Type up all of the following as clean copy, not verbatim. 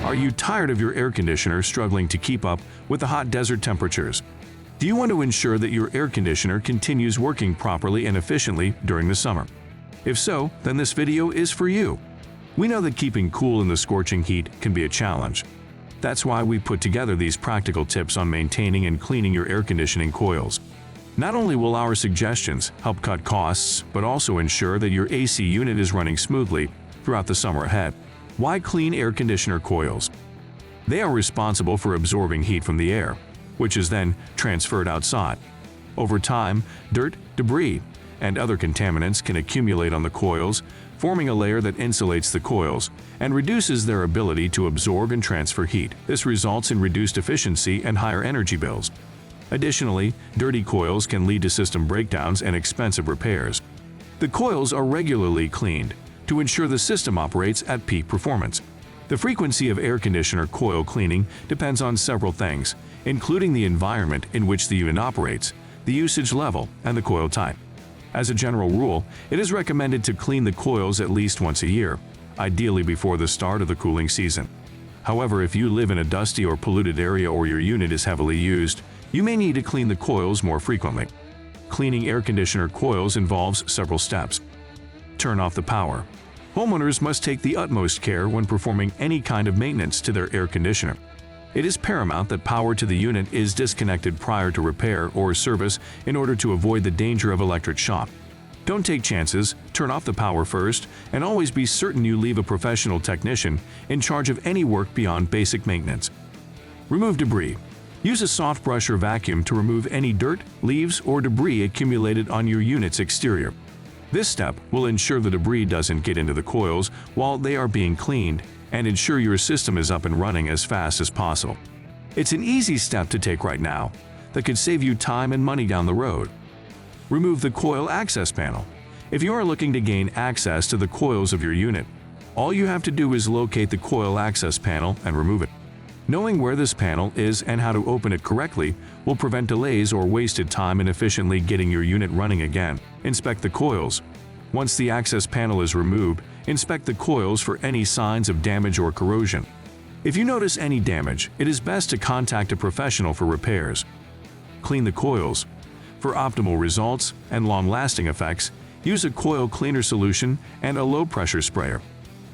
Are you tired of your air conditioner struggling to keep up with the hot desert temperatures? Do you want to ensure that your air conditioner continues working properly and efficiently during the summer? If so, then this video is for you. We know that keeping cool in the scorching heat can be a challenge. That's why we put together these practical tips on maintaining and cleaning your air conditioning coils. Not only will our suggestions help cut costs, but also ensure that your AC unit is running smoothly throughout the summer ahead. Why clean air conditioner coils? They are responsible for absorbing heat from the air, which is then transferred outside. Over time, dirt, debris, and other contaminants can accumulate on the coils, forming a layer that insulates the coils and reduces their ability to absorb and transfer heat. This results in reduced efficiency and higher energy bills. Additionally, dirty coils can lead to system breakdowns and expensive repairs. The coils are regularly cleaned to ensure the system operates at peak performance. The frequency of air conditioner coil cleaning depends on several things, including the environment in which the unit operates, the usage level, and the coil type. As a general rule, it is recommended to clean the coils at least once a year, ideally before the start of the cooling season. However, if you live in a dusty or polluted area or your unit is heavily used, you may need to clean the coils more frequently. Cleaning air conditioner coils involves several steps. Turn off the power. Homeowners must take the utmost care when performing any kind of maintenance to their air conditioner. It is paramount that power to the unit is disconnected prior to repair or service in order to avoid the danger of electric shock. Don't take chances, turn off the power first, and always be certain you leave a professional technician in charge of any work beyond basic maintenance. Remove debris. Use a soft brush or vacuum to remove any dirt, leaves, or debris accumulated on your unit's exterior. This step will ensure the debris doesn't get into the coils while they are being cleaned and ensure your system is up and running as fast as possible. It's an easy step to take right now that could save you time and money down the road. Remove the coil access panel. If you are looking to gain access to the coils of your unit, all you have to do is locate the coil access panel and remove it. Knowing where this panel is and how to open it correctly will prevent delays or wasted time in efficiently getting your unit running again. Inspect the coils. Once the access panel is removed, inspect the coils for any signs of damage or corrosion. If you notice any damage, it is best to contact a professional for repairs. Clean the coils. For optimal results and long-lasting effects, use a coil cleaner solution and a low-pressure sprayer.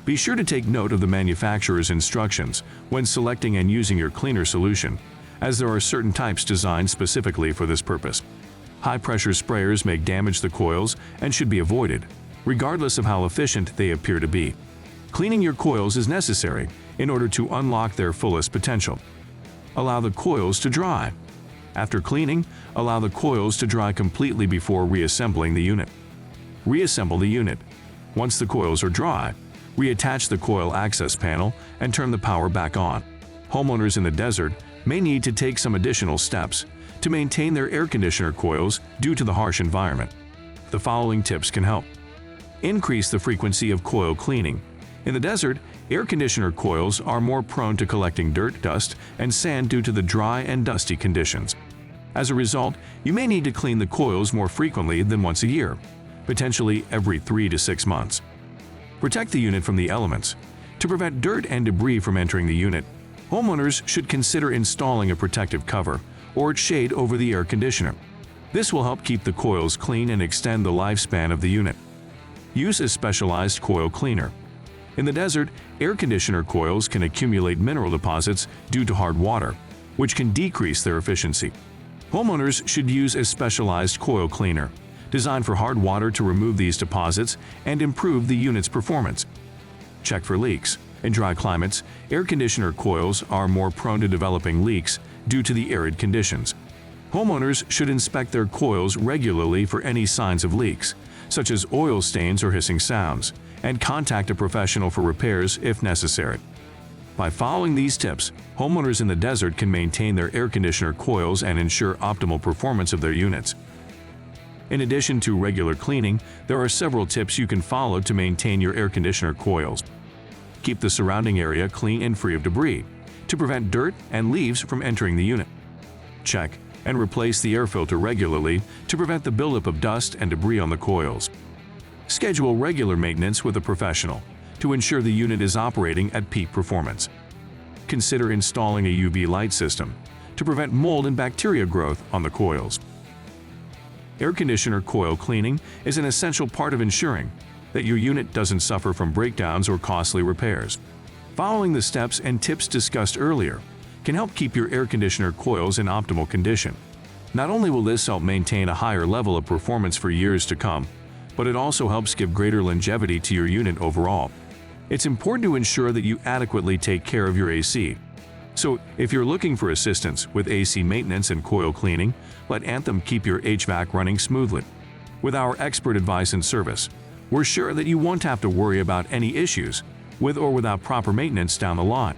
Be sure to take note of the manufacturer's instructions when selecting and using your cleaner solution, as there are certain types designed specifically for this purpose. High-pressure sprayers may damage the coils and should be avoided, regardless of how efficient they appear to be. Cleaning your coils is necessary in order to unlock their fullest potential. Allow the coils to dry. After cleaning, allow the coils to dry completely before reassembling the unit. Reassemble the unit. Once the coils are dry, reattach the coil access panel and turn the power back on. Homeowners in the desert may need to take some additional steps to maintain their air conditioner coils due to the harsh environment. The following tips can help. Increase the frequency of coil cleaning. In the desert, air conditioner coils are more prone to collecting dirt, dust, and sand due to the dry and dusty conditions. As a result, you may need to clean the coils more frequently than once a year, potentially every 3 to 6 months. Protect the unit from the elements. To prevent dirt and debris from entering the unit, homeowners should consider installing a protective cover or shade over the air conditioner. This will help keep the coils clean and extend the lifespan of the unit. Use a specialized coil cleaner. In the desert, air conditioner coils can accumulate mineral deposits due to hard water, which can decrease their efficiency. Homeowners should use a specialized coil cleaner designed for hard water to remove these deposits and improve the unit's performance. Check for leaks. In dry climates, air conditioner coils are more prone to developing leaks due to the arid conditions. Homeowners should inspect their coils regularly for any signs of leaks, such as oil stains or hissing sounds, and contact a professional for repairs if necessary. By following these tips, homeowners in the desert can maintain their air conditioner coils and ensure optimal performance of their units. In addition to regular cleaning, there are several tips you can follow to maintain your air conditioner coils. Keep the surrounding area clean and free of debris, to prevent dirt and leaves from entering the unit. Check and replace the air filter regularly to prevent the buildup of dust and debris on the coils. Schedule regular maintenance with a professional to ensure the unit is operating at peak performance. consider installing a UV light system to prevent mold and bacteria growth on the coils. Air conditioner coil cleaning is an essential part of ensuring that your unit doesn't suffer from breakdowns or costly repairs. Following the steps and tips discussed earlier can help keep your air conditioner coils in optimal condition. Not only will this help maintain a higher level of performance for years to come, but it also helps give greater longevity to your unit overall. It's important to ensure that you adequately take care of your AC. So, if you're looking for assistance with AC maintenance and coil cleaning, let Anthem keep your HVAC running smoothly. With our expert advice and service, we're sure that you won't have to worry about any issues with or without proper maintenance down the line.